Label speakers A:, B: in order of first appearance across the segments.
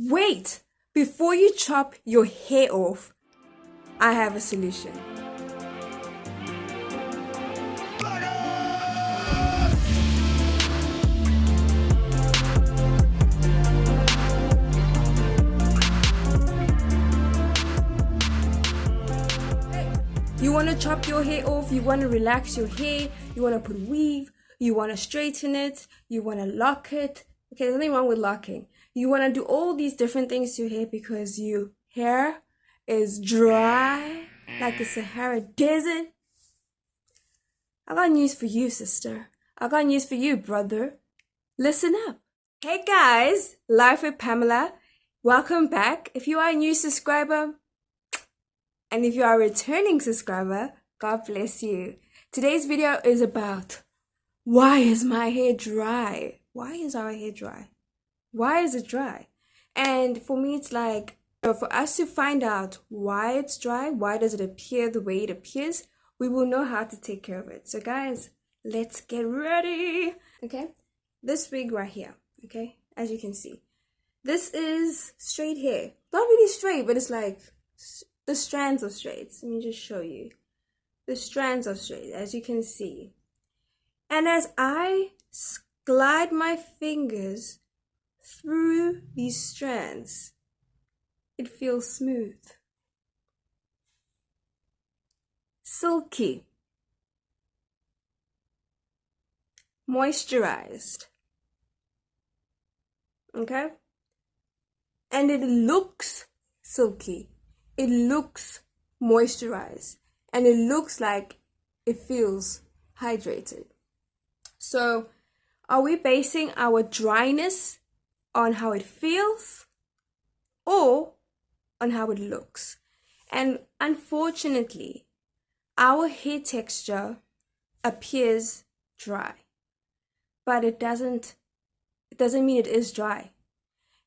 A: Wait! Before you chop your hair off, I have a solution. You want to chop your hair off, you want to relax your hair, you want to put weave, you want to straighten it, you want to lock it. Okay, there's nothing wrong with locking. You want to do all these different things to your hair because your hair is dry like the Sahara Desert. I got news for you, sister. I got news for you, brother. Listen up. Hey guys, Life with Pamela. Welcome back. If you are a new subscriber, and if you are a returning subscriber, God bless you. Today's video is about why is my hair dry? Why is our hair dry? Why is it dry? And for me, it's like, for us to find out why it's dry, why does it appear the way it appears, we will know how to take care of it. So guys, let's get ready. Okay, this wig right here, okay, as you can see, this is straight hair. Not really straight, but it's like the strands are straight. Let me just show you. The strands are straight, as you can see. And as I glide my fingers through these strands, it feels smooth, silky, moisturized. Okay? And it looks silky. It looks moisturized, and it looks like it feels hydrated. So, are we basing our dryness on how it feels or on how it looks? And unfortunately, our hair texture appears dry, but it doesn't mean it is dry.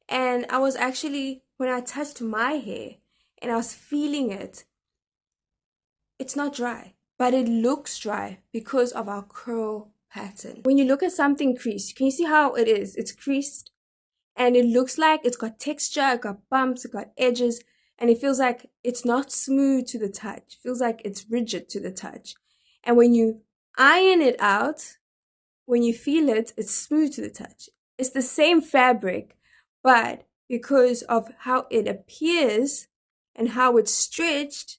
A: And I was actually, when I touched my hair, and I was feeling it, it's not dry, but it looks dry because of our curl pattern. When you look at something creased, can you see how it is? It's creased, and it looks like it's got texture, it got bumps, it got edges, and it feels like it's not smooth to the touch. It feels like it's rigid to the touch. And when you iron it out, when you feel it, it's smooth to the touch. It's the same fabric, but because of how it appears, and how it's stretched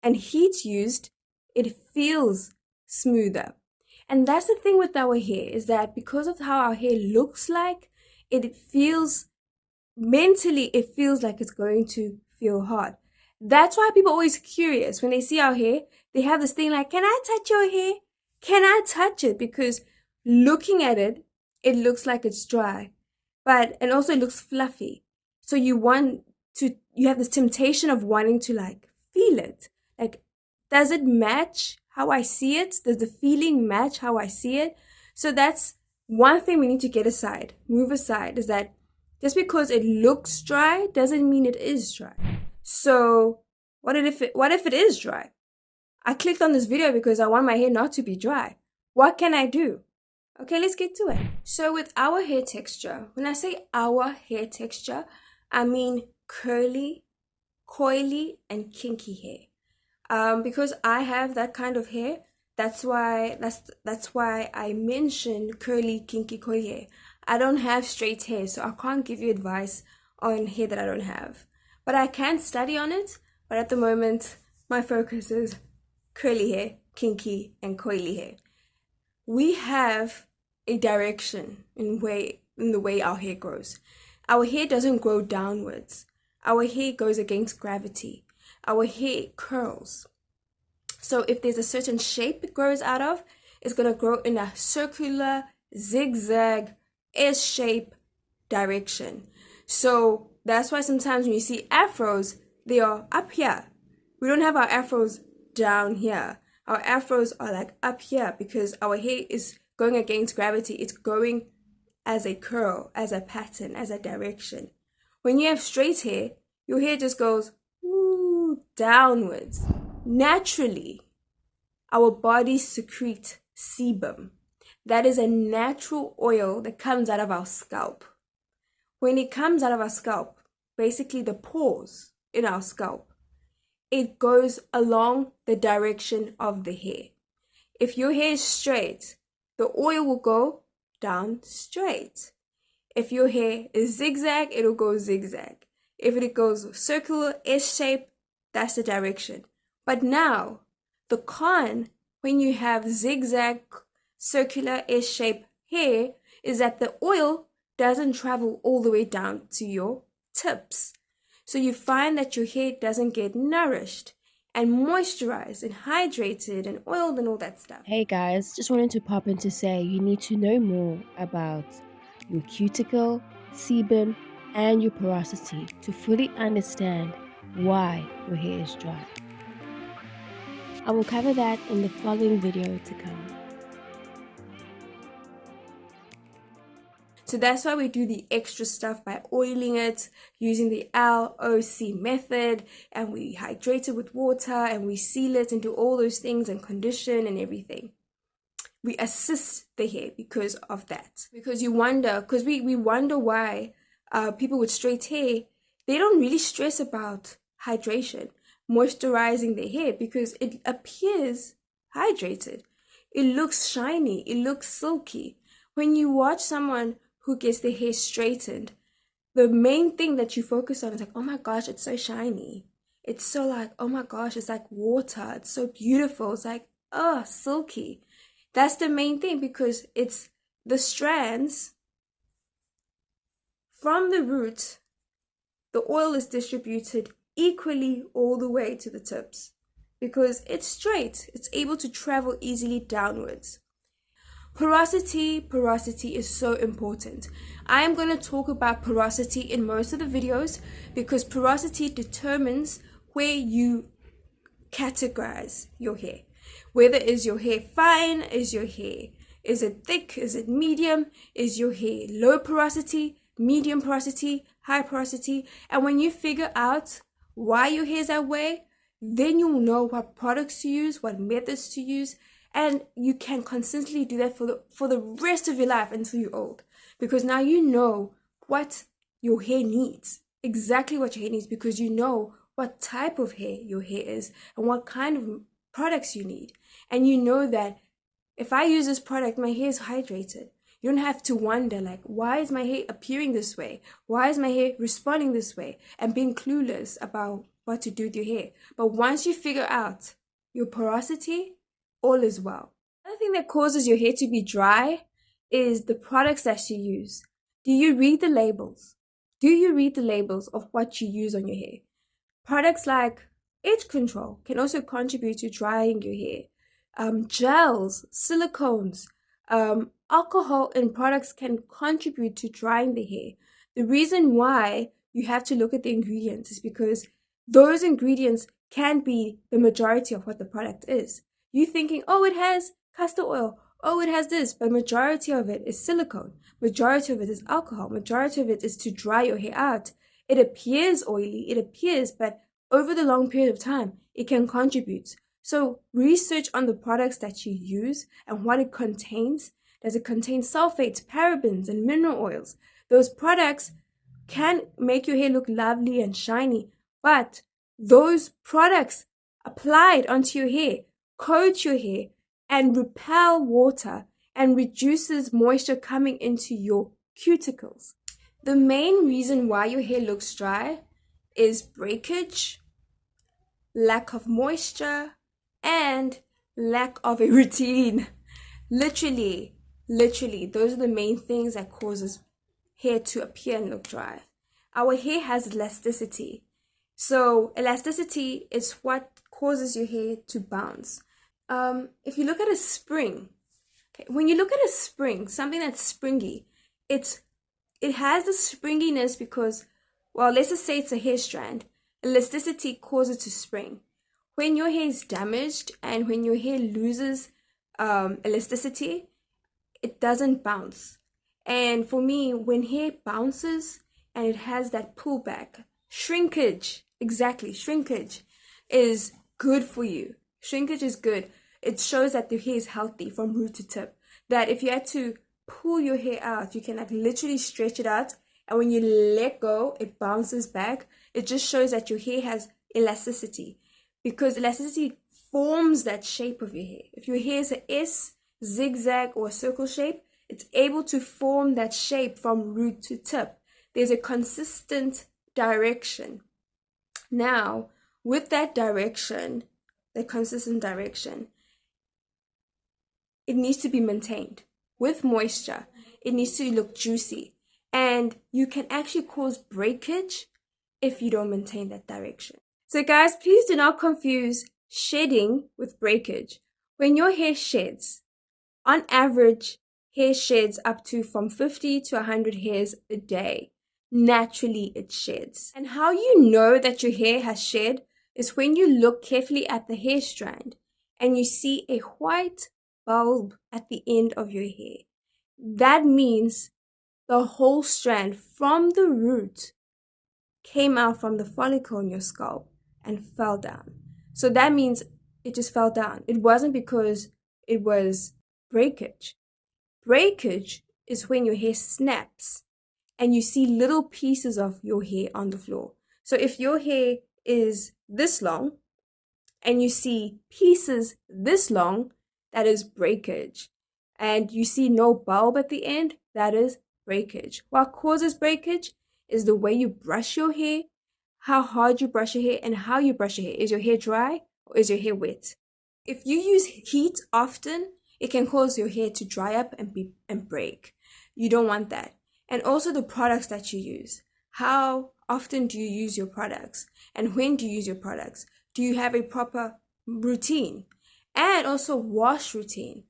A: and heat used, it feels smoother. And that's the thing with our hair, is that because of how our hair looks like, it feels, mentally, it feels like it's going to feel hard. That's why people are always curious when they see our hair. They have this thing like, can I touch your hair? Can I touch it? Because looking at it, it looks like it's dry, and also it looks fluffy. So you have this temptation of wanting to like feel it. Like, does it match how I see it? Does the feeling match how I see it? So that's one thing we need to move aside, is that just because it looks dry doesn't mean it is dry. So what if it is dry? I clicked on this video because I want my hair not to be dry. What can I do? Okay, let's get to it. So with our hair texture, when I say our hair texture, I mean curly, coily, and kinky hair. Because I have that kind of hair, that's why I mentioned curly, kinky, coily hair. I don't have straight hair, so I can't give you advice on hair that I don't have. But I can study on it, but at the moment, my focus is curly hair, kinky, and coily hair. We have a direction in the way our hair grows. Our hair doesn't grow downwards. Our hair goes against gravity. Our hair curls. So if there's a certain shape it grows out of, it's going to grow in a circular, zigzag, S-shape direction. So that's why sometimes when you see afros, they are up here. We don't have our afros down here. Our afros are like up here because our hair is going against gravity. It's going as a curl, as a pattern, as a direction. When you have straight hair, your hair just goes downwards. Naturally, our bodies secrete sebum. That is a natural oil that comes out of our scalp. When it comes out of our scalp, basically the pores in our scalp, it goes along the direction of the hair. If your hair is straight, the oil will go down straight. If your hair is zigzag, it'll go zigzag. If it goes circular, S-shape, that's the direction. But now, the con when you have zigzag, circular, S-shape hair is that the oil doesn't travel all the way down to your tips. So you find that your hair doesn't get nourished and moisturized and hydrated and oiled and all that stuff.
B: Hey guys, just wanted to pop in to say you need to know more about your cuticle, sebum, and your porosity to fully understand why your hair is dry. I will cover that in the following video to come.
A: So that's why we do the extra stuff by oiling it using the LOC method, and we hydrate it with water and we seal it and do all those things and condition and everything. We assist the hair because of that. Because you wonder, because we wonder why people with straight hair, they don't really stress about hydration, moisturizing their hair, because it appears hydrated. It looks shiny, it looks silky. When you watch someone who gets their hair straightened, the main thing that you focus on is like, oh my gosh, it's so shiny. It's so like, oh my gosh, it's like water. It's so beautiful. It's like, oh, silky. That's the main thing, because it's the strands from the root, the oil is distributed equally all the way to the tips because it's straight. It's able to travel easily downwards. Porosity is so important. I am going to talk about porosity in most of the videos because porosity determines where you categorize your hair. Whether is your hair fine, is it thick, is it medium, is your hair low porosity, medium porosity, high porosity. And when you figure out why your hair is that way, then you'll know what products to use, what methods to use, and you can consistently do that for the rest of your life until you're old. Because now you know what your hair needs, exactly what your hair needs, because you know what type of hair your hair is and what kind of products you need. And you know that if I use this product, my hair is hydrated. You don't have to wonder, like, why is my hair appearing this way? Why is my hair responding this way? And being clueless about what to do with your hair. But once you figure out your porosity, all is well. Another thing that causes your hair to be dry is the products that you use. Do you read the labels? Do you read the labels of what you use on your hair? Products like edge control can also contribute to drying your hair. Gels, silicones, alcohol in products can contribute to drying the hair. The reason why you have to look at the ingredients is because those ingredients can be the majority of what the product is. You thinking, oh, it has castor oil, oh, it has this, but majority of it is silicone, majority of it is alcohol, majority of it is to dry your hair out. It appears oily, but over the long period of time, it can contribute. So research on the products that you use and what it contains. Does it contain sulfates, parabens, and mineral oils? Those products can make your hair look lovely and shiny, but those products applied onto your hair coat your hair and repel water and reduces moisture coming into your cuticles. The main reason why your hair looks dry is breakage, lack of moisture, and lack of a routine. Literally, those are the main things that causes hair to appear and look dry. Our hair has elasticity. So elasticity is what causes your hair to bounce. If you look at a spring, okay, when you look at a spring, something that's springy, it has the springiness because, well, let's just say it's a hair strand. Elasticity causes it to spring. When your hair is damaged and when your hair loses elasticity, it doesn't bounce. And for me, when hair bounces and it has that pullback, shrinkage is good for you. Shrinkage is good. It shows that the hair is healthy from root to tip. That if you had to pull your hair out, you can like literally stretch it out and when you let go, it bounces back. It just shows that your hair has elasticity, because elasticity forms that shape of your hair. If your hair is a S, zigzag, or a circle shape, it's able to form that shape from root to tip. There's a consistent direction. Now, with that direction, the consistent direction, it needs to be maintained. With moisture, it needs to look juicy. And you can actually cause breakage if you don't maintain that direction. So guys, please do not confuse shedding with breakage. When your hair sheds, on average, hair sheds up to from 50 to 100 hairs a day. Naturally, it sheds. And how you know that your hair has shed is when you look carefully at the hair strand and you see a white bulb at the end of your hair. That means the whole strand from the root came out from the follicle in your scalp and fell down. So that means it just fell down. It wasn't because it was breakage. Breakage is when your hair snaps and you see little pieces of your hair on the floor. So if your hair is this long and you see pieces this long, that is breakage. And you see no bulb at the end, that is breakage. What causes breakage is the way you brush your hair, how hard you brush your hair, and how you brush your hair. Is your hair dry or is your hair wet? If you use heat often, it can cause your hair to dry up and break. You don't want that. And also the products that you use. How often do you use your products? And when do you use your products? Do you have a proper routine? And also wash routine.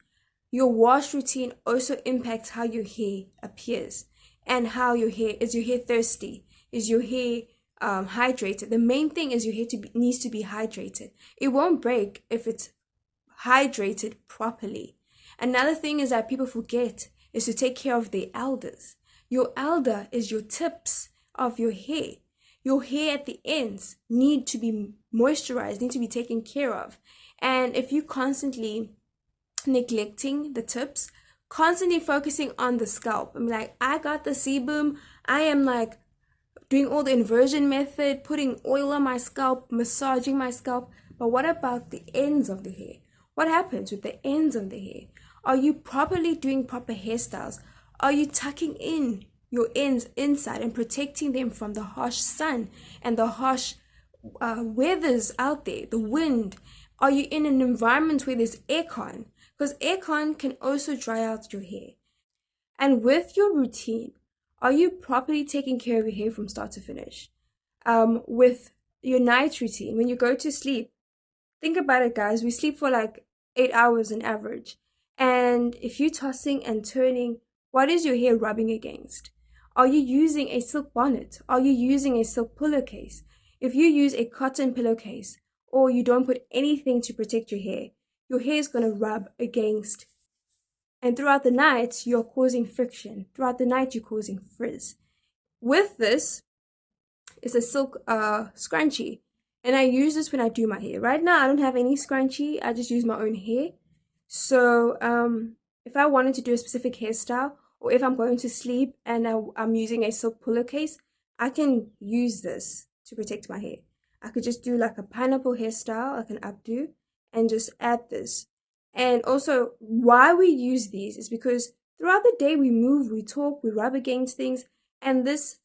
A: Your wash routine also impacts how your hair appears and how your hair, is your hair thirsty? Is your hair hydrated? The main thing is your hair needs to be hydrated. It won't break if it's hydrated properly. Another thing is that people forget is to take care of their elders. Your elder is your tips of your hair. Your hair at the ends need to be moisturized, need to be taken care of. And if you constantly neglecting the tips, constantly focusing on the scalp, I'm like, I got the sebum, I am like doing all the inversion method, putting oil on my scalp, massaging my scalp, but what about the ends of the hair? What happens with the ends of the hair? Are you properly doing proper hairstyles? Are you tucking in your ends inside and protecting them from the harsh sun and the harsh weathers out there, the wind? Are you in an environment where there's aircon? Because aircon can also dry out your hair. And with your routine, are you properly taking care of your hair from start to finish? With your night routine, when you go to sleep, think about it, guys. We sleep for like 8 hours on average. And if you're tossing and turning, what is your hair rubbing against? Are you using a silk bonnet? Are you using a silk pillowcase? If you use a cotton pillowcase or you don't put anything to protect your hair is going to rub against. And throughout the night, you're causing friction. Throughout the night, you're causing frizz. With this, it's a silk scrunchie. And I use this when I do my hair. Right now, I don't have any scrunchie. I just use my own hair. So if I wanted to do a specific hairstyle, or if I'm going to sleep and I'm using a silk pillowcase, I can use this to protect my hair. I could just do like a pineapple hairstyle, like an updo, and just add this. And also, why we use these is because throughout the day we move, we talk, we rub against things, and this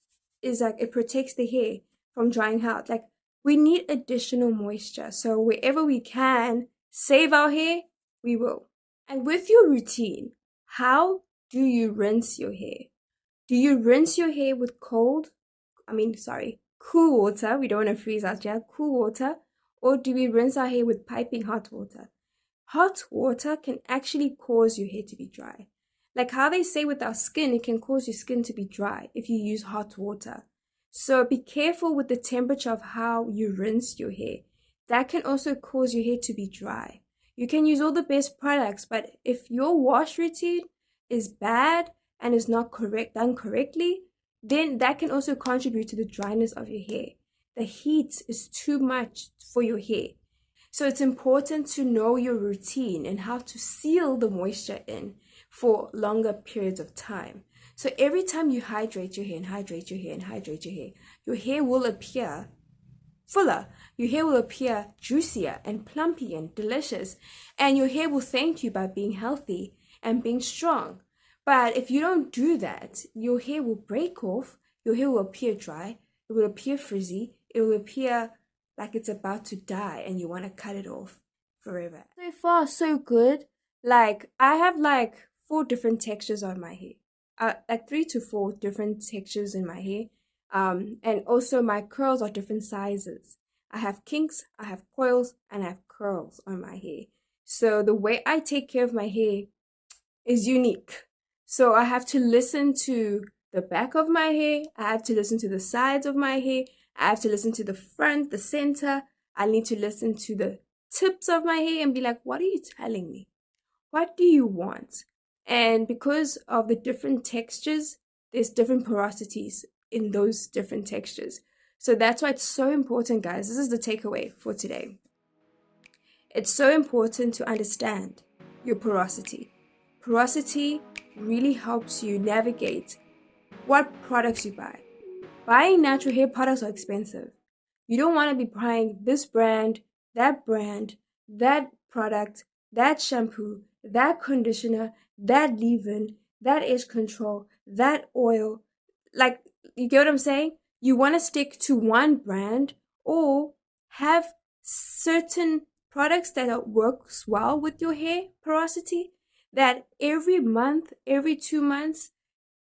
A: is like, it protects the hair from drying out. Like, we need additional moisture. So wherever we can save our hair, we will. And with your routine, how do you rinse your hair? Do you rinse your hair with cool water? We don't want to freeze out here. Cool water. Or do we rinse our hair with piping hot water? Hot water can actually cause your hair to be dry. Like how they say with our skin, it can cause your skin to be dry if you use hot water. So be careful with the temperature of how you rinse your hair. That can also cause your hair to be dry. You can use all the best products, but if your wash routine is bad and is not done correctly, then that can also contribute to the dryness of your hair. The heat is too much for your hair. So it's important to know your routine and how to seal the moisture in for longer periods of time. So every time you hydrate your hair and hydrate your hair and hydrate your hair will appear fuller. Your hair will appear juicier and plumpy and delicious. And your hair will thank you by being healthy and being strong. But if you don't do that, your hair will break off, your hair will appear dry, it will appear frizzy, it will appear like it's about to die and you want to cut it off forever. So far, so good. Like, I have like 4 different textures on my hair. Like 3 to 4 different textures in my hair. And also my curls are different sizes. I have kinks, I have coils, and I have curls on my hair. So the way I take care of my hair is unique. So I have to listen to the back of my hair, I have to listen to the sides of my hair, I have to listen to the front, the center. I need to listen to the tips of my hair and be like, what are you telling me? What do you want? And because of the different textures, there's different porosities in those different textures. So that's why it's so important, guys. This is the takeaway for today. It's so important to understand your porosity. Porosity really helps you navigate what products you buy. Buying natural hair products are expensive. You don't want to be buying this brand, that product, that shampoo, that conditioner, that leave-in, that edge control, that oil. Like, you get what I'm saying? You want to stick to one brand or have certain products that works well with your hair porosity, that every month, every 2 months,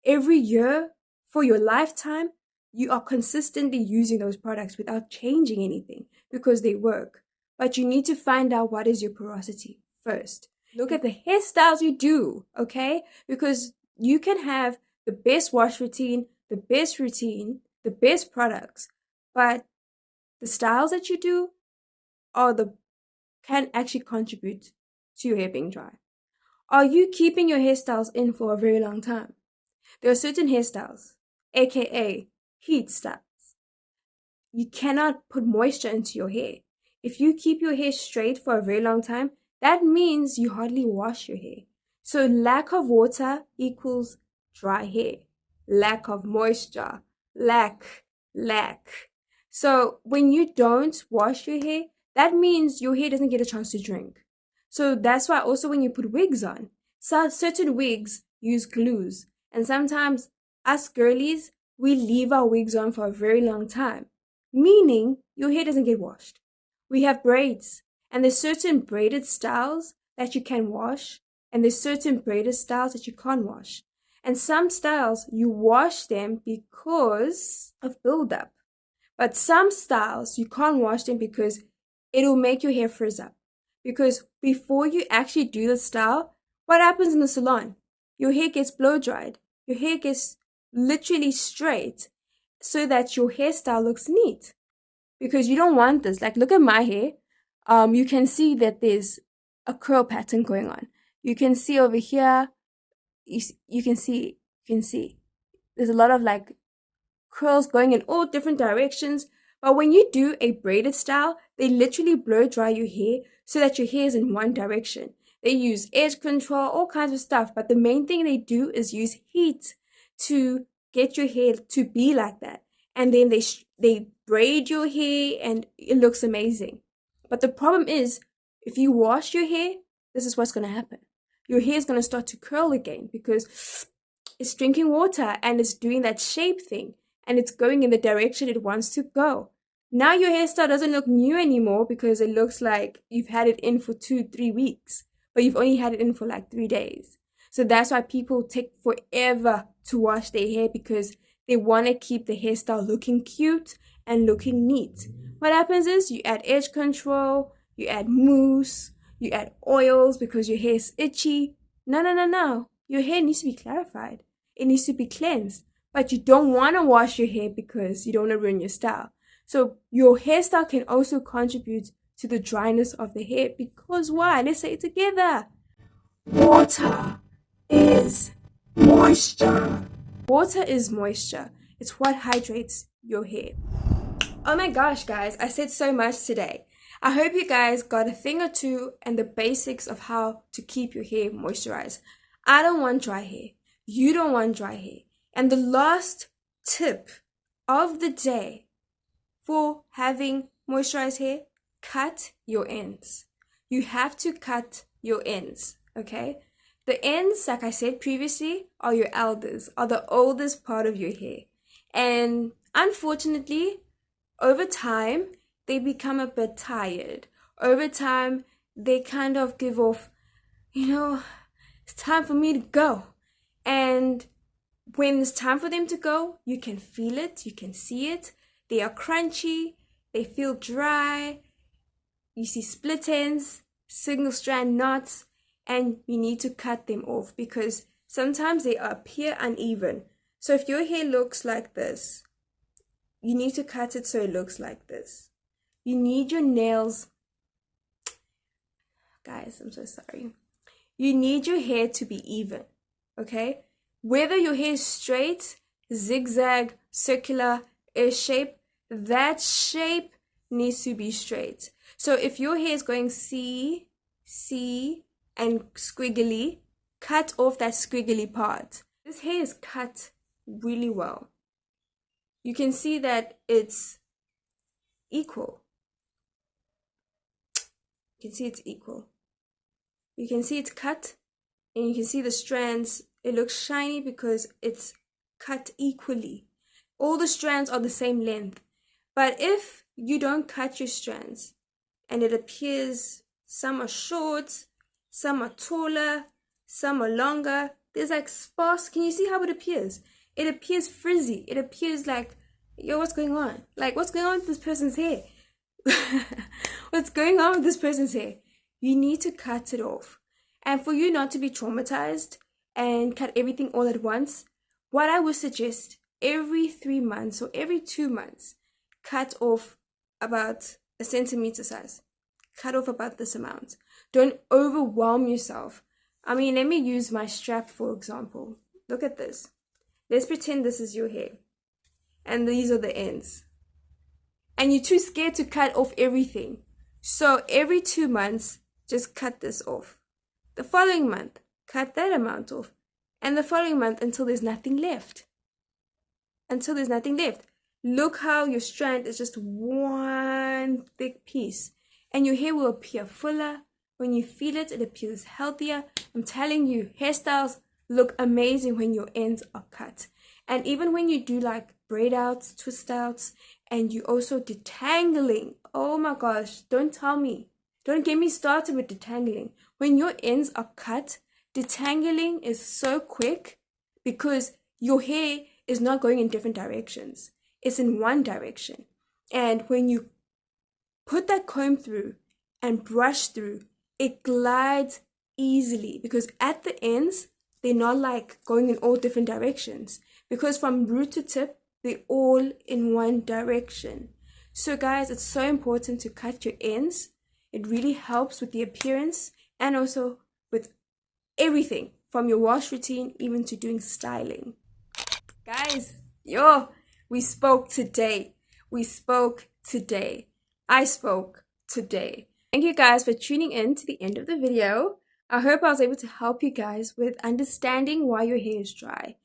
A: every year, for your lifetime, you are consistently using those products without changing anything because they work. But you need to find out what is your porosity first. Look at the hairstyles you do, okay? Because you can have the best wash routine, the best products, but the styles that you do can actually contribute to your hair being dry. Are you keeping your hairstyles in for a very long time? There are certain hairstyles, aka heat styles. You cannot put moisture into your hair. If you keep your hair straight for a very long time, that means you hardly wash your hair. So lack of water equals dry hair. Lack of moisture. Lack. So when you don't wash your hair, that means your hair doesn't get a chance to drink. So that's why also when you put wigs on, certain wigs use glues. And sometimes us girlies, we leave our wigs on for a very long time, meaning your hair doesn't get washed. We have braids, and there's certain braided styles that you can wash, and there's certain braided styles that you can't wash. And some styles, you wash them because of buildup. But some styles, you can't wash them because it'll make your hair frizz up. Because before you actually do the style, what happens in the salon? Your hair gets blow dried. Your hair gets literally straight so that your hairstyle looks neat. Because you don't want this. Like, look at my hair. You can see that there's a curl pattern going on. You can see over here, you can see, there's a lot of like curls going in all different directions. But when you do a braided style, they literally blow dry your hair so that your hair is in one direction. They use edge control, all kinds of stuff. But the main thing they do is use heat to get your hair to be like that. And then they braid your hair and it looks amazing. But the problem is, if you wash your hair, this is what's going to happen. Your hair is going to start to curl again because it's drinking water and it's doing that shape thing. And it's going in the direction it wants to go. Now your hairstyle doesn't look new anymore because it looks like you've had it in for 2-3 weeks, but you've only had it in for like 3 days. So that's why people take forever to wash their hair because they want to keep the hairstyle looking cute and looking neat. What happens is you add edge control, you add mousse, you add oils because your hair is itchy. No. Your hair needs to be clarified. It needs to be cleansed. But you don't want to wash your hair because you don't want to ruin your style. So your hairstyle can also contribute to the dryness of the hair because why? Let's say it together. Water is moisture. Water is moisture. It's what hydrates your hair. Oh my gosh, guys, I said so much today. I hope you guys got a thing or two and the basics of how to keep your hair moisturized. I don't want dry hair. You don't want dry hair. And the last tip of the day for having moisturized hair, cut your ends. You have to cut your ends, okay? The ends, like I said previously, are your elders, are the oldest part of your hair. And unfortunately, over time, they become a bit tired. Over time, they kind of give off, it's time for me to go. And when it's time for them to go, you can feel it, you can see it. They are crunchy, they feel dry. You see split ends, single strand knots, and you need to cut them off because sometimes they appear uneven. So if your hair looks like this, you need to cut it so it looks like this. You need your nails, guys, I'm so sorry. You need your hair to be even, okay? Whether your hair is straight, zigzag, circular, shape, that shape needs to be straight. So if your hair is going C, and squiggly, cut off that squiggly part. This hair is cut really well. You can see that it's equal. You can see it's equal. You can see it's cut, and you can see the strands. It looks shiny because it's cut equally. All the strands are the same length. But if you don't cut your strands, and it appears some are short, some are taller, some are longer, there's like sparse. Can you see how it appears? It appears frizzy. It appears like, yo, what's going on? Like, what's going on with this person's hair? What's going on with this person's hair? You need to cut it off. And for you not to be traumatized and cut everything all at once, what I would suggest, every 3 months or every 2 months, cut off about a centimeter size. Cut off about this amount. Don't overwhelm yourself. I mean, let me use my strap for example. Look at this. Let's pretend this is your hair. And these are the ends. And you're too scared to cut off everything. So every 2 months, just cut this off. The following month, cut that amount off. And the following month until there's nothing left. Until there's nothing left. Look how your strand is just one thick piece. And your hair will appear fuller. When you feel it, it appears healthier. I'm telling you, hairstyles look amazing when your ends are cut. And even when you do like braid outs, twist outs, and you also detangling. Oh my gosh, don't tell me. Don't get me started with detangling. When your ends are cut, detangling is so quick because your hair is not going in different directions. It's in one direction. And when you put that comb through and brush through, it glides easily because at the ends, they're not like going in all different directions because from root to tip, they're all in one direction. So guys, it's so important to cut your ends. It really helps with the appearance and also with everything from your wash routine even to doing styling. Guys, we spoke today. I spoke today. Thank you guys for tuning in to the end of the video. I hope I was able to help you guys with understanding why your hair is dry.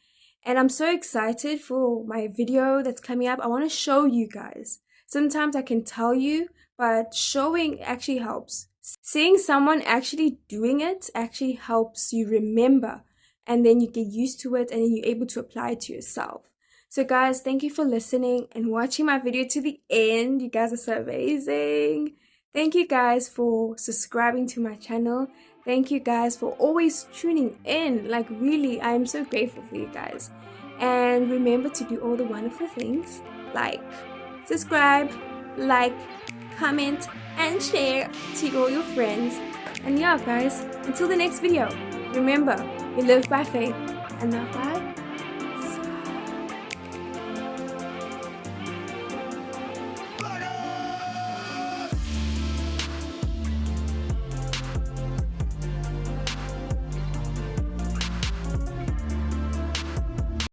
A: And I'm so excited for my video that's coming up. I want to show you guys. Sometimes I can tell you, but showing actually helps. Seeing someone actually doing it actually helps you remember. And then you get used to it and then you're able to apply it to yourself. So guys, thank you for listening and watching my video to the end. You guys are so amazing. Thank you guys for subscribing to my channel. Thank you guys for always tuning in. Like really, I am so grateful for you guys. And remember to do all the wonderful things like subscribe, like, comment, and share to all your friends. And yeah, guys, until the next video, remember, we live by faith and not by